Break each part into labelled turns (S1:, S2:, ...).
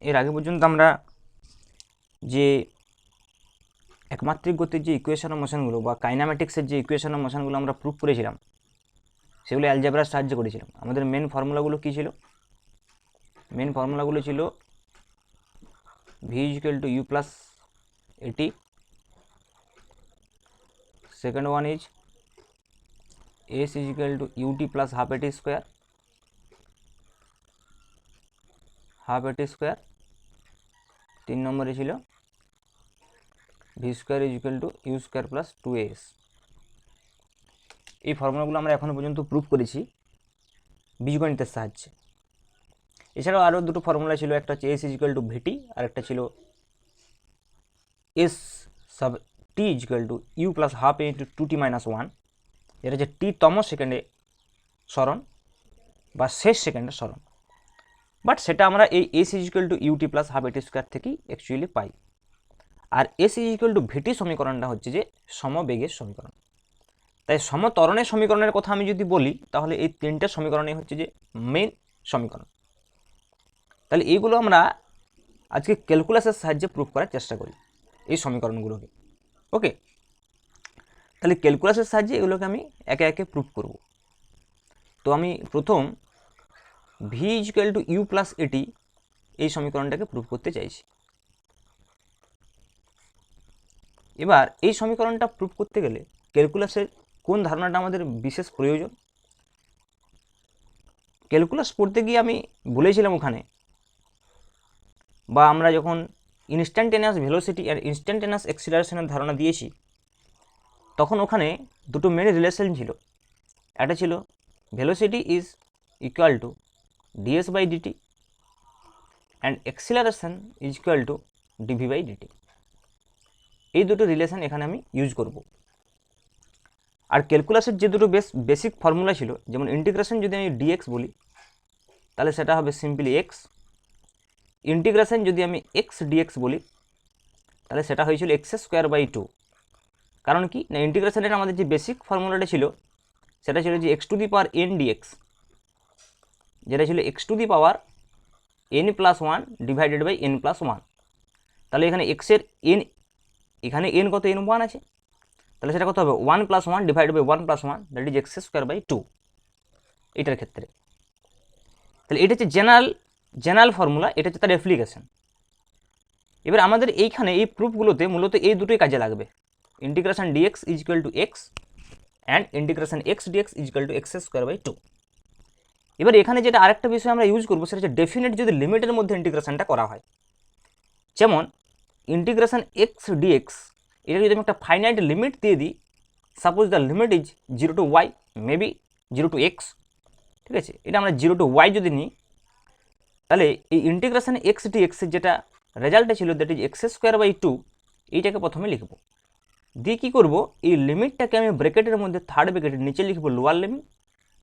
S1: এর আগে পর্যন্ত আমরা যে একমাত্রিক গতির যে ইকুয়েশন অফ মোশনগুলো বা কাইনামেটিক্সের যে ইকুয়েশন অফ মোশনগুলো আমরা প্রুভ করেছিলাম, সেগুলো অ্যালজেব্রার সাহায্যে করেছিলাম। আমাদের মেন ফর্মুলাগুলো কী ছিল? মেন ফর্মুলাগুলো ছিল v equal to you plus a t, second one is s is equal to UT plus half এটি স্কোয়ার, তিন নম্বরে ছিল v square is equal to you square plus 2as। এই ফর্মুলাগুলো আমরা এখনও পর্যন্ত প্রুভ করেছি বীজগণিতের সাহায্যে। এছাড়াও আরও দুটো ফর্মুলা ছিল, একটা হচ্ছে S is equal to v t, আর একটা ছিল s sub t is equal to you plus half into 2t minus 1, যেটা হচ্ছে টি-তম সেকেন্ডে সরণ বা শেষ সেকেন্ডে সরণ। বাট সেটা আমরা এই s is equal to UT plus half এটি স্কোয়ার থেকেই অ্যাকচুয়ালি পাই। আর s is equal to v t সমীকরণটা হচ্ছে যে সমবেগের সমীকরণ। তাই সমত্বরণের সমীকরণের কথা আমি যদি বলি, তাহলে এই তিনটে সমীকরণই হচ্ছে যে মেন সমীকরণ। তাহলে এইগুলো আমরা আজকে ক্যালকুলাসের সাহায্যে প্রুভ করার চেষ্টা করি এই সমীকরণগুলোকে। ওকে, তাহলে ক্যালকুলাসের সাহায্যে এগুলোকে আমি একে একে প্রুভ করব। তো আমি প্রথম v equal to you plus a t এই সমীকরণটাকে প্রুভ করতে চাইছি। এবার এই সমীকরণটা প্রুভ করতে গেলে ক্যালকুলাসের কোন ধারণাটা আমাদের বিশেষ প্রয়োজন? ক্যালকুলাস পড়তে গিয়ে আমি বলেছিলাম ওখানে, বা আমরা যখন ইনস্ট্যান্টেনিয়াস ভেলোসিটি আর ইনস্ট্যান্টেনিয়াস অ্যাক্সিলারেশনের ধারণা দিয়েছি, তখন ওখানে দুটো মেন রিলেশন ছিল। একটা ছিল velocity is equal to d s by d t and acceleration is equal to d v by d t. এই দুটো রিলেশন এখানে আমি ইউজ করব। আর ক্যালকুলাসের যে দুটো বেসিক ফর্মুলা ছিল, যেমন ইন্টিগ্রেশন যদি আমি ডিএক্স বলি, তাহলে সেটা হবে সিম্পলি এক্স। ইন্টিগ্রেশন যদি আমি এক্স ডিএক্স বলি, তাহলে সেটা হয়েছিল এক্স স্কোয়ার বাই 2। কারণ কি না, ইন্টিগ্রেশনের আমাদের যে বেসিক ফর্মুলাটা ছিল সেটা ছিল যে x to the power n d x, যেটা ছিল x to the power n plus 1 divided by n plus 1। তাহলে এখানে এক্সের এন, এখানে এন কত, এন 1 আছে, তাহলে সেটা কত হবে 1 plus 1 divided by 1 plus 1, that is x square by 2 এটার ক্ষেত্রে। তাহলে এটা হচ্ছে জেনারেল ফর্মুলা, এটা হচ্ছে তার অ্যাপ্লিকেশন। এবার আমাদের এইখানে এই প্রুফগুলোতে মূলত এই দুটোই কাজে লাগবে, integration d x is equal to x and integration x d x is equal to x square by 2। এবার এখানে যেটা আরেকটা বিষয় আমরা ইউজ করবো, সেটা হচ্ছে ডেফিনেট যদি লিমিটের মধ্যে ইন্টিগ্রেশনটা করা হয়। যেমন ইন্টিগ্রেশন এক্স ডিএক্স, এটা যদি আমি একটা ফাইনাইট লিমিট দিয়ে দিই, suppose the limit is 0 to y, maybe 0 to x, ঠিক আছে, এটা আমরা 0 টু ওয়াই যদি নিই, তাহলে এই ইন্টিগ্রেশন এক্স ডিএক্সের যেটা রেজাল্টটা ছিল, that is x square by 2, এইটাকে প্রথমে লিখব। দিয়ে কী করবো, এই লিমিটটাকে আমি ব্র্যাকেটের মধ্যে থার্ড ব্র্যাকেটের নিচে লিখবো লোয়ার লিমিট,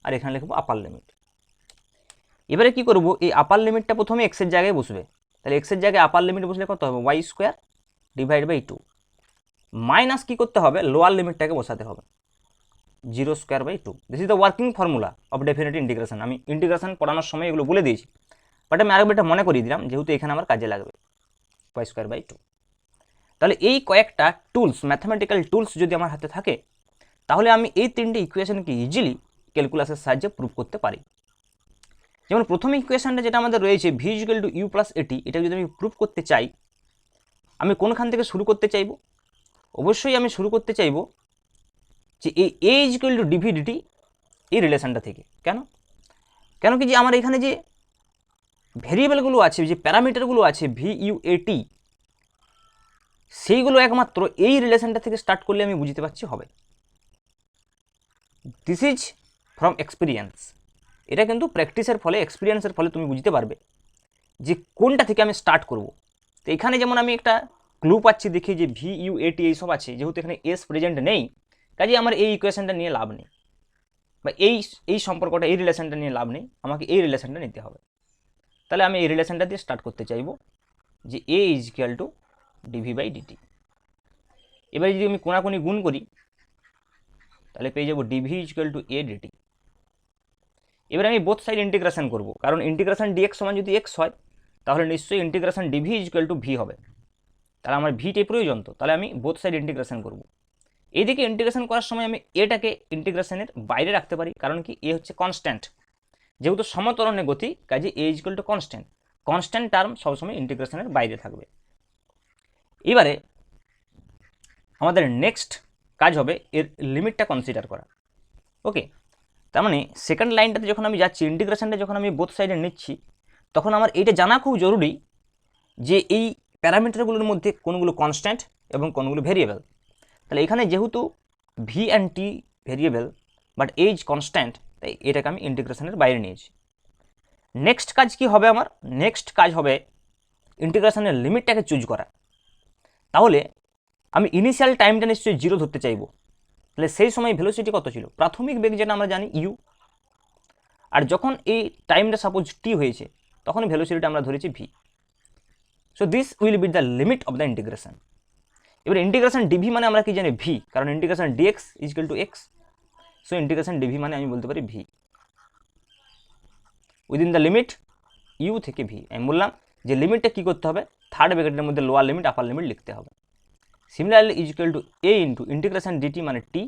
S1: আর এখানে লিখবো আপার লিমিট। এবারে কি করব, এই আপার লিমিটটা প্রথমে এক্সের জায়গায় বসবে, তাহলে এক্সের জায়গায় আপার লিমিট বসলে কত হবে, y square divide by 2 minus কী করতে হবে, লোয়ার লিমিটটাকে বসাতে হবে 0 square by 2। This is the working formula of definite integration. আমি ইন্টিগ্রেশন পড়ানোর সময় এগুলো বলে দিয়েছি, বাট আমি আরেকবার মনে করিয়ে দিলাম, যেহেতু এখানে আমার কাজে লাগবে ওয়াই স্কোয়ার বাই 2। তাহলে এই কয়েকটা টুলস, ম্যাথমেটিক্যাল টুলস যদি আমার হাতে থাকে, তাহলে আমি এই তিনটে ইকুয়েশনকে ইজিলি ক্যালকুলাসের সাহায্যে প্রুভ করতে পারি। যেমন প্রথম ইকুয়েশনটা যেটা আমাদের রয়েছে v equal to you plus a t, এটা যদি আমি প্রুভ করতে চাই, আমি কোনখান থেকে শুরু করতে চাইব? অবশ্যই আমি শুরু করতে চাইব যে এই এ ইকুয়াল টু ডিভি ডিটি এই রিলেশনটা থেকে। কেন? কেন কি যে আমার এখানে যে ভেরিয়েবলগুলো আছে, যে প্যারামিটারগুলো আছে ভি ইউ এটি, সেইগুলো একমাত্র এই রিলেশনটা থেকে স্টার্ট করলে আমি বুঝতে পারছি হবে। This is from experience. এটা কিন্তু প্র্যাকটিসের ফলে, এক্সপিরিয়েন্সের ফলে তুমি বুঝতে পারবে যে কোনটা থেকে আমি স্টার্ট করব। তো এখানে যেমন আমি একটা ক্লু পাচ্ছি, দেখি যে ভি ইউ এটি এইসব আছে, যেহেতু এখানে এস প্রেজেন্ট নেই, কাজে আমার এই ইকুয়েশনটা নিয়ে লাভ নেই, বা এই সম্পর্কটা, এই রিলেশনটা নিয়ে লাভ নেই, আমাকে এই রিলেশনটা নিতে হবে। তাহলে আমি এই রিলেশনটা দিয়ে স্টার্ট করতে চাইব যে a is equal to d v by d t. এবারে যদি আমি কোনাকুনি গুণ করি, তাহলে পেয়ে যাবো d v is equal to a d t. এবার আমি বোথ সাইড ইন্টিগ্রেশন করব, কারণ ইন্টিগ্রেশন ডিএক্স সমান যদি এক্স হয়, তাহলে নিশ্চয়ই integration d v equal to v হবে। তাহলে আমার ভিটাই প্রয়োজন, তো তাহলে আমি বোথ সাইড ইন্টিগ্রেশন করব। এইদিকে ইন্টিগ্রেশন করার সময় আমি এটাকে ইন্টিগ্রেশনের বাইরে রাখতে পারি, কারণ কি এ হচ্ছে কনস্ট্যান্ট, যেহেতু সমতরণে গতি কাজে a equal to constant, constant term সবসময় ইন্টিগ্রেশনের বাইরে থাকবে। এবারে আমাদের নেক্সট কাজ হবে এর লিমিটটা কনসিডার করা। ওকে, তার মানে সেকেন্ড লাইনটাতে যখন আমি যাচ্ছি, ইন্টিগ্রেশনটা যখন আমি বোথ সাইডে নিচ্ছি, তখন আমার এইটা জানা খুব জরুরি যে এই প্যারামিটারগুলোর মধ্যে কোনগুলো কনস্ট্যান্ট এবং কোনগুলো ভেরিয়েবল। তাহলে এখানে যেহেতু V and T variable but age constant, তাই এটাকে আমি ইন্টিগ্রেশনের বাইরে নিয়েছি। নেক্সট কাজ কি হবে আমার? নেক্সট কাজ হবে ইন্টিগ্রেশনের লিমিটটাকে চুজ করা। তাহলে আমি ইনিশিয়াল টাইমটা নিশ্চয়ই জিরো ধরতে চাইবো। তাহলে সেই সময় ভেলোসিটি কত ছিল? প্রাথমিক বেগ যেটা আমরা জানি ইউ, আর যখন এই টাইমটা সাপোজ টি হয়েছে তখন ভেলোসিটিটা আমরা ধরেছি v. So this will be the limit of the integration. এবার ইন্টিগ্রেশন ডিভি মানে আমরা কি জানি? ভি, কারণ integration d x equal to x. So integration d v মানে আমি বলতে পারি v within the limit u থেকে ভি। আমি বললাম যে লিমিটটা কী করতে হবে, থার্ড ব্র্যাকেটের মধ্যে লোয়ার লিমিট আপার লিমিট লিখতে হবে। Similarly equal to A into integration d t মানে টি,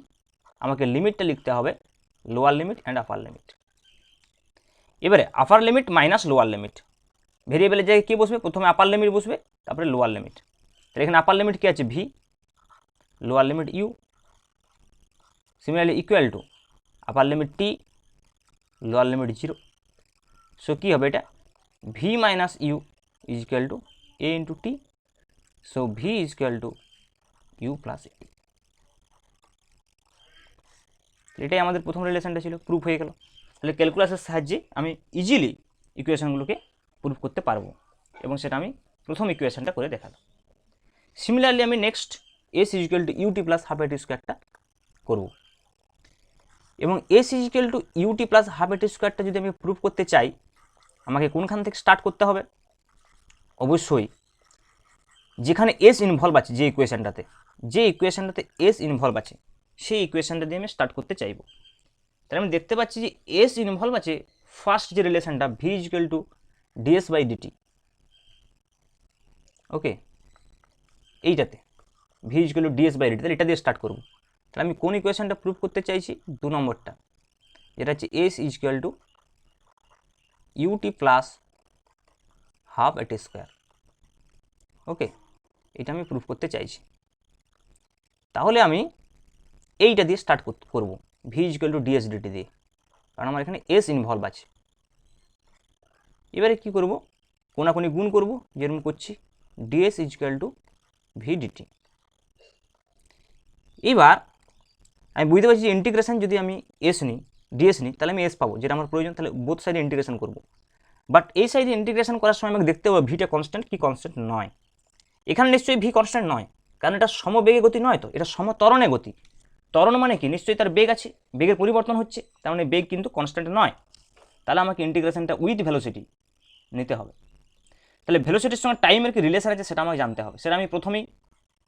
S1: আমাকে লিমিটটা লিখতে হবে lower limit and upper limit. এবারে upper limit minus lower limit, ভেরিয়েবলের জায়গায় কী বসবে? প্রথমে আপার লিমিট বসবে, তারপরে লোয়ার লিমিট। তাহলে এখানে আপার লিমিট কী আছে? V, lower limit u. Similarly equal to upper limit t, lower limit zero. So কী হবে এটা? V minus u is equal to A into t. So v is equal to you plus a t. এটাই আমাদের প্রথম রিলেশনটা ছিল, proof হয়ে গেল। তাহলে ক্যালকুলাসের সাহায্যে আমি ইজিলি ইকুয়েশনগুলোকে প্রুফ করতে পারবো, এবং সেটা আমি প্রথম ইকুয়েশনটা করে দেখালাম। সিমিলারলি আমি next S is equal to UT plus half AT স্কোয়ারটা করবো, এবং S is equal to UT plus half AT স্কোয়ারটা যদি আমি প্রুফ করতে চাই, আমাকে কোনখান থেকে স্টার্ট করতে হবে? অবশ্যই যেখানে এস ইনভলভ আছে, যে ইকুয়েশনটাতে এস ইনভলভ আছে সেই ইকুয়েশনটা দিয়ে আমি স্টার্ট করতে চাইবো। তাহলে আমি দেখতে পাচ্ছি যে এস ইনভলভ আছে ফার্স্ট যে রিলেশনটা v is equal to d s by d t. Okay, এইটাতে v is equal to d s by d t, তাহলে এটা দিয়ে স্টার্ট করবো। তাহলে আমি কোন ইকুয়েশনটা প্রুফ করতে চাইছি? 2 নম্বরটা, যেটা হচ্ছে S is equal to UT plus half এটি স্কোয়ার। ওকে, এটা আমি প্রুফ করতে চাইছি। তাহলে আমি এইটা দিয়ে স্টার্ট করবো, V is equal to DS DT দিয়ে, কারণ আমার এখানে এস ইনভলভ আছে। এবারে কি করব? কোনাকুনি গুণ করব, যেরকম করছি DS is equal to V DT. এবার আমি বুঝতে পারছি যে ইন্টিগ্রেশন যদি আমি এস নিই, ডিএস নিই, তাহলে আমি এস পাবো, যেটা আমার প্রয়োজন। তাহলে বোথ সাইডে ইন্টিগ্রেশন করব। বাট এই সাইডে ইন্টিগ্রেশন করার সময় আমাকে দেখতে হবে ভিটা কনস্ট্যান্ট কি কনস্ট্যান্ট নয়। এখানে নিশ্চয়ই ভি কনস্ট্যান্ট নয়, কারণ এটা সমবেগে গতি নয়, তো এটা সমতরণে গতি। ত্বরণ মানে কি? নিশ্চয়ই তার বেগ আছে, বেগের পরিবর্তন হচ্ছে, তার মানে বেগ কিন্তু কনস্ট্যান্ট নয়। তাহলে আমাকে ইন্টিগ্রেশনটা উইথ ভেলোসিটি নিতে হবে। তাহলে ভেলোসিটির সঙ্গে টাইমের কি রিলেশন আছে সেটা আমাকে জানতে হবে। সেটা আমি প্রথমেই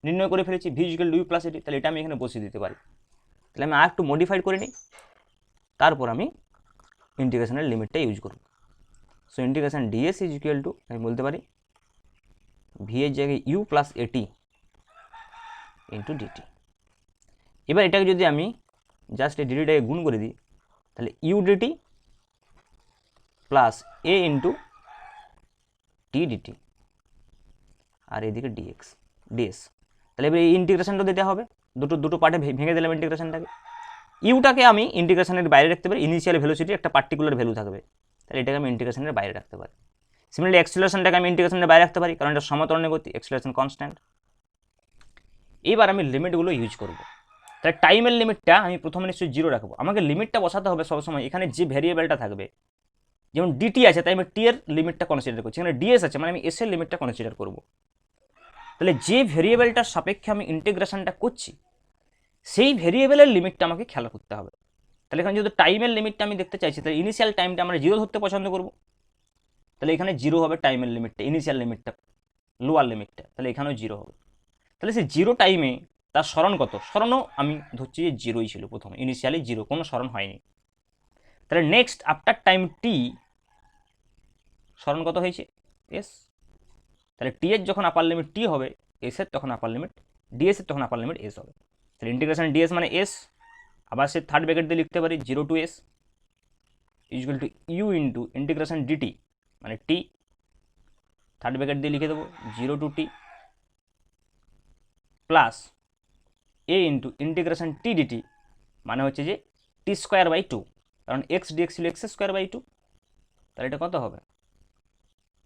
S1: নির্ণয় করে ফেলেছি, V equal to you plus AT. তাহলে এটা আমি এখানে বসিয়ে দিতে পারি। তাহলে আমি আর একটু মডিফাইড করে নিই, তারপর আমি ইন্টিগ্রেশনের লিমিটটা ইউজ করব। So integration DS is equal two, আমি বলতে পারি ভি এর জায়গায় ইউ প্লাস এটি ইন্টু ডিটি। এবার এটাকে যদি আমি জাস্ট এই ডিটিটাকে গুণ করে দিই, তাহলে ইউ ডিটি প্লাস এ ইন্টু টি ডিটি, আর এদিকে ডিএস। তাহলে এবার এই ইন্টিগ্রেশনটা দিতে হবে, দুটো পার্টে ভেঙে দিলাম ইন্টিগ্রেশনটাকে। ইউটাকে আমি ইন্টিগ্রেশনের বাইরে রাখতে পারি, ইনিশিয়াল ভেলোসিটি একটা পার্টিকুলার ভ্যালু থাকবে, তাহলে এটাকে আমি ইন্টিগ্রেশনের বাইরে রাখতে পারি। সিমিলারলি অ্যাক্সিলারেশনটাকে আমি ইন্টিগ্রেশনের বাইরে রাখতে পারি, কারণ এটা সমতরণে গতি, অ্যাক্সিলারেশন কনস্ট্যান্ট। এইবার আমি লিমিটগুলো ইউজ করব। তাহলে টাইমের লিমিটটা আমি প্রথমে নিশ্চয়ই জিরো রাখবো। আমাকে লিমিটটা বসাতে হবে সবসময় এখানে যে ভ্যারিয়েবলটা থাকবে, যেমন ডিটি আছে তাই আমি টি এর লিমিটটা কনসিডার করছি, এখানে ডিএস আছে মানে আমি এস এর লিমিটটা কনসিডার করব। তাহলে যে ভেরিয়েবলটার সাপেক্ষে আমি ইন্টিগ্রেশনটা করছি সেই ভেরিয়েবলের লিমিটটা আমাকে খেয়াল করতে হবে। তাহলে এখানে যেহেতু টাইমের লিমিটটা আমি দেখতে চাইছি, তাহলে ইনিশিয়াল টাইমটা আমরা জিরো ধরতে পছন্দ করব। তাহলে এখানে জিরো হবে টাইমের লিমিটটা, ইনিশিয়াল লিমিটটা, লোয়ার লিমিটটা, তাহলে এখানেও জিরো হবে। তাহলে সেই জিরো টাইমে তার স্মরণ কত? স্মরণও আমি ধরছি যে জিরোই ছিল প্রথমে, ইনিশিয়ালি জিরো, কোনো স্মরণ হয়নি। তাহলে নেক্সট আফটার টাইম টি স্মরণ কত হয়েছে? এস। তাহলে টি এর যখন আপার লিমিট টি হবে, এস এর তখন আপার লিমিট ডিএস এর তখন আপার লিমিট এস হবে। তাহলে ইন্টিগ্রেশন ডিএস মানে এস, আবার সে থার্ড ব্র্যাকেট দিয়ে লিখতে পারি 0 to s equal to you into integration d t মানে টি, থার্ড ব্র্যাকেট দিয়ে লিখে দেবো 0 to t plus A into integration t d t মানে হচ্ছে যে টি স্কোয়ার বাই টু, কারণ এক্স ডিএক্স ছিল এক্স স্কোয়ার বাই টু। তাহলে এটা কত হবে?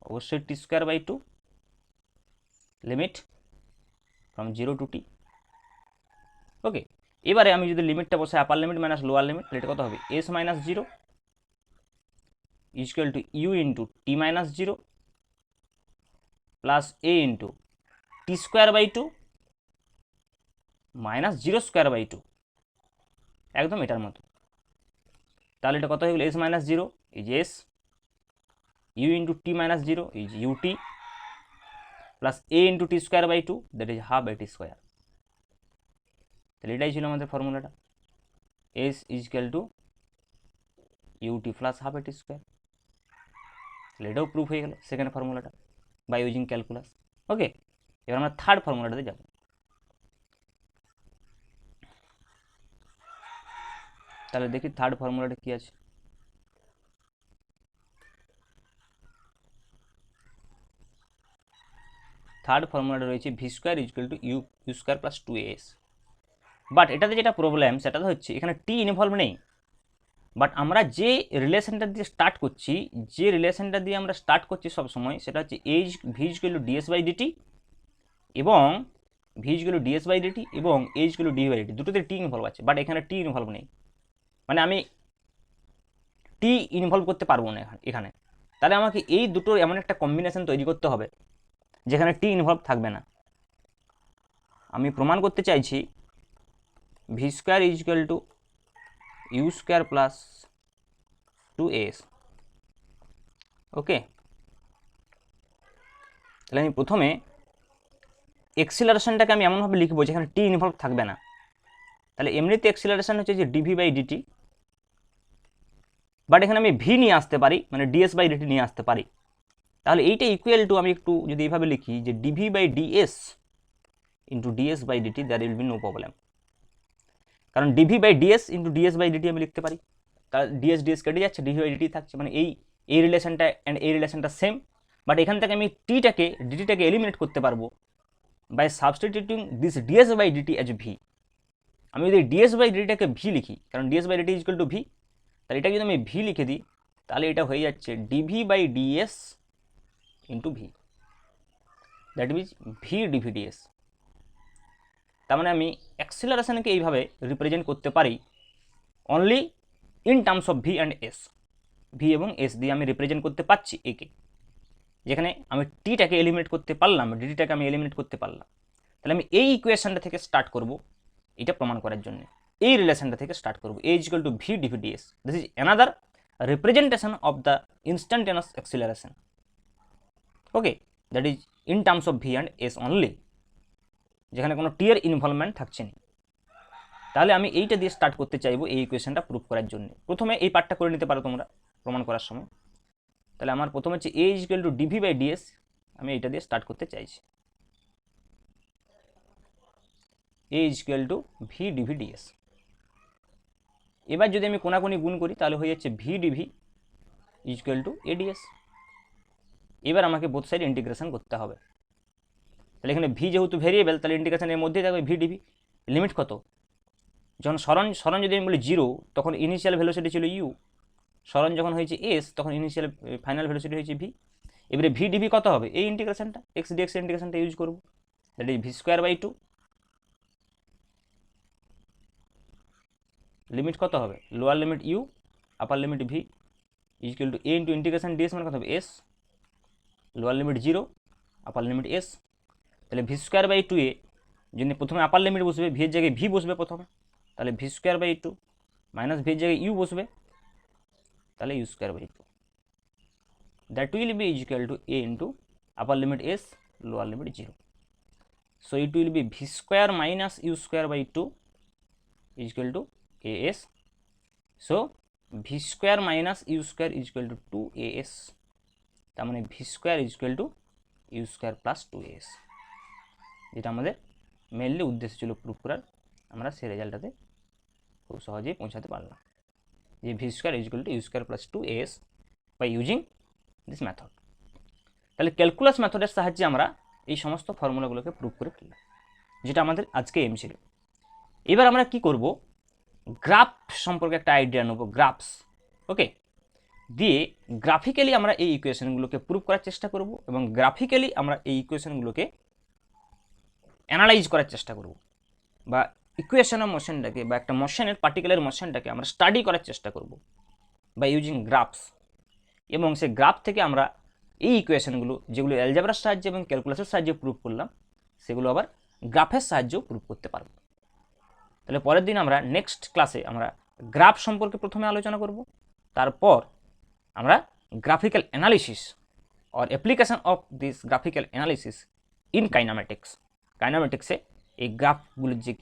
S1: অবশ্যই t square by two limit from 0 to t. Okay, এবারে আমি যদি লিমিটটা বসে upper limit minus lower limit, তাহলে এটা কত হবে? S minus 0 equal to you into T minus 0 plus A into T square by two minus 0 square by two, একদম এটার মতো। তাহলে এটা কত হয়ে গেল? S minus 0 is S, U into T minus 0 is UT plus A into T square by two that is half A T square. তাহলে এটাই ছিল আমাদের ফর্মুলাটা, S is equal to UT plus half A T square. তাহলে এটাও proof হয়ে গেল second ফর্মুলাটা বাই ইউজিং ক্যালকুলাস। ওকে, এবার আমরা থার্ড ফর্মুলাটাতে যাব। তাহলে দেখি থার্ড ফর্মুলাটা কি আছে। থার্ড ফর্মুলাটা রয়েছে V square equal to you square plus 2as। But এটাতে যেটা প্রবলেম সেটা হচ্ছে এখানে টি ইনভলভ নেই, বাট আমরা যে রিলেশনটা দিয়ে স্টার্ট করছি, সবসময় সেটা হচ্ছে h v equal to d s by d t এবং v equal to d s by d t এবং h equal to d by d t, দুটোতে টি ইনভলভ আছে, বাট এখানে টি ইনভলভ নেই, মানে আমি টি ইনভলভ করতে পারবো না এখানে। তাহলে আমাকে এই দুটোর এমন একটা কম্বিনেশন তৈরি করতে হবে যেখানে টি ইনভলভ থাকবে না। আমি প্রমাণ করতে চাইছি V square is equal to you square plus 2as। Okay, তাহলে আমি প্রথমে এক্সিলারেশনটাকে আমি এমনভাবে লিখবো যেখানে টি ইনভলভ থাকবে না। তাহলে এমনিতে এক্সিলারেশন হচ্ছে যে ডিভি বাই ডিটি, বাট এখানে আমি ভি নিয়ে আসতে পারি, মানে ডিএস বাই ডিটি নিয়ে আসতে পারি। তাহলে এইটা ইকুয়াল টু আমি একটু যদি এইভাবে লিখি যে d v by DS into d s by d t, there will be no problem, কারণ d v by DS into d s by d t আমি লিখতে পারি। তাহলে ডিএস ডিএস কেটে যাচ্ছে, ডিভি বাই ডিটি থাকছে, মানে এই রিলেশনটা অ্যান্ড এই রিলেশনটা সেম। বাট এখান থেকে আমি ডিটিটাকে এলিমিনেট করতে পারবো by substituting this DS by DT as V. আমি যদি ডিএস বাই ডিটিটাকে ভি লিখি, কারণ DS by DT is equal to V, তাহলে এটা যদি আমি ভি লিখে দিই তাহলে এটা হয়ে যাচ্ছে DV by DS into V, that means V DV DS. তার মানে আমি অ্যাক্সিলারেশনকে এইভাবে রিপ্রেজেন্ট করতে পারি only in terms of V and S. V এবং এস দিয়ে আমি রিপ্রেজেন্ট করতে পারছি একে, যেখানে আমি টিটাকে এলিমিনেট করতে পারলাম, ডিটিটাকে আমি এলিমিনেট করতে পারলাম। তাহলে আমি এই ইকুয়েশনটা থেকে স্টার্ট করব এটা প্রমাণ করার জন্য, এই রিলেশনটা থেকে স্টার্ট করব, a is equal to v DV d s. This is another representation of the instantaneous acceleration. Okay, that is in terms of V and s only, যেখানে কোনো টি এর ইনভলভমেন্ট থাকছে না। তাহলে আমি এইটা দিয়ে স্টার্ট করতে চাইবো এই ইকুয়েশনটা প্রুভ করার জন্য। প্রথমে এই পার্টটা করে নিতে পারো তোমরা প্রমাণ করার সময়। তাহলে আমার প্রথমে হচ্ছে a is equal to d v by d s, আমি এইটা দিয়ে স্টার্ট করতে চাইছি। A is equal to v DV d s. এবার যদি আমি কোনাকুনি গুণ করি তাহলে হয়ে যাচ্ছে v d v is equal to a d s. এবার আমাকে বোথ সাইড ইন্টিগ্রেশন করতে হবে। তাহলে এখানে ভি যেহেতু ভেরিয়েবল, তাহলে ইন্টিগ্রেশনের মধ্যেই থাকবে ভি ডিভি। লিমিট কত? যখন সরণ যদি আমি বলি 0, তখন ইনিশিয়াল ভেলোসিটি ছিল ইউ, সরণ যখন হয়েছে এস তখন ইনিশিয়াল ফাইনাল ভেলোসিটি হয়েছে ভি। এবারে ভি ডিভি কত হবে? এই ইন্টিগ্রেশনটা এক্স ডিএক্স ইন্টিগ্রেশনটা ইউজ করবো, that is V square by 2। Limit কত হবে? Lower limit U, upper limit V is equal to A into integration DS মানে কত হবে? S, lower limit 0, upper limit S. তাহলে ভি স্কোয়ার বাই 2 এ যদি প্রথমে আপার লিমিট বসবে, ভি এর জায়গায় ভি বসবে প্রথমে, তাহলে V square by 2 minus V এর জায়গায় ইউ বসবে, তাহলে U square by 2, that will be is equal to A into upper limit S, lower limit 0। So it will be V square minus U square by 2 is equal to as. So v square minus u square is equal to 2as. তার মানে V square is equal to you square plus 2as, যেটা আমাদের mainly উদ্দেশ্য ছিল proof করার, আমরা সেই রেজাল্টটাতে খুব সহজেই পৌঁছাতে পারলাম যে V square is equal to you square plus 2as by using this method. তাহলে ক্যালকুলাস মেথডের সাহায্যে আমরা এই সমস্ত ফর্মুলাগুলোকে প্রুফ করে ফেললাম, যেটা আমাদের আজকে এম ছিল। এবার আমরা কি করব, গ্রাফ সম্পর্কে একটা আইডিয়া নেব, গ্রাফস, ওকে, দিয়ে গ্রাফিক্যালি আমরা এই ইকুয়েশনগুলোকে প্রুফ করার চেষ্টা করব এবং গ্রাফিক্যালি আমরা এই ইকুয়েশনগুলোকে অ্যানালাইজ করার চেষ্টা করব, বা ইকুয়েশন অফ মোশনটাকে বা একটা মোশনের পার্টিকুলার মোশনটাকে আমরা স্টাডি করার চেষ্টা করব বাই ইউজিং গ্রাফস। এবং সেই গ্রাফ থেকে আমরা এই ইকুয়েশনগুলো যেগুলো অ্যালজেব্রার সাহায্যে এবং ক্যালকুলাসের সাহায্যে প্রুফ করলাম, সেগুলো আবার গ্রাফের সাহায্যেও প্রুফ করতে পারব। তাহলে পরের দিন আমরা নেক্সট ক্লাসে আমরা গ্রাফ সম্পর্কে প্রথমে আলোচনা করব, তারপর আমরা graphical analysis or application of this graphical analysis in kinematics, কাইনামেটিক্সে এই গ্রাফগুলোর যে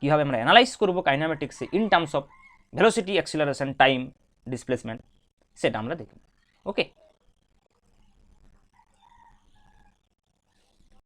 S1: কীভাবে আমরা অ্যানালাইজ করব কাইনামেটিক্সে in terms of velocity, acceleration, time, displacement, সেটা আমরা দেখব। ওকে।